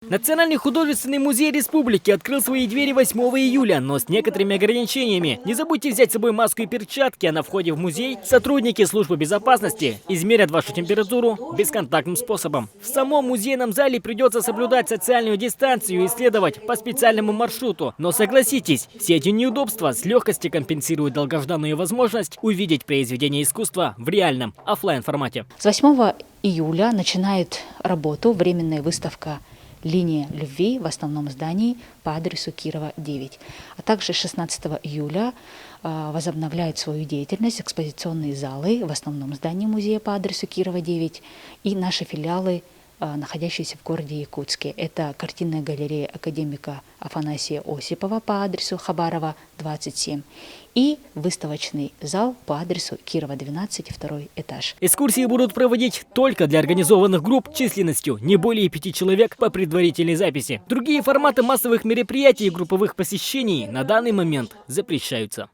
Национальный художественный музей республики открыл свои двери 8 июля, но с некоторыми ограничениями. Не забудьте взять с собой маску и перчатки, а на входе в музей сотрудники службы безопасности измерят вашу температуру бесконтактным способом. В самом музейном зале придется соблюдать социальную дистанцию и следовать по специальному маршруту. Но согласитесь, все эти неудобства с легкостью компенсируют долгожданную возможность увидеть произведение искусства в реальном оффлайн формате. С 8 июля начинает работу временная выставка «Линия любви» в основном здании по адресу Кирова, 9. А также 16 июля возобновляют свою деятельность экспозиционные залы в основном здании музея по адресу Кирова, 9 и наши филиалы, находящиеся в городе Якутске. Это картинная галерея академика Афанасия Осипова по адресу Хабарова, 27 и выставочный зал по адресу Кирова, 12, второй этаж. Экскурсии будут проводить только для организованных групп численностью не более 5 человек по предварительной записи. Другие форматы массовых мероприятий и групповых посещений на данный момент запрещаются.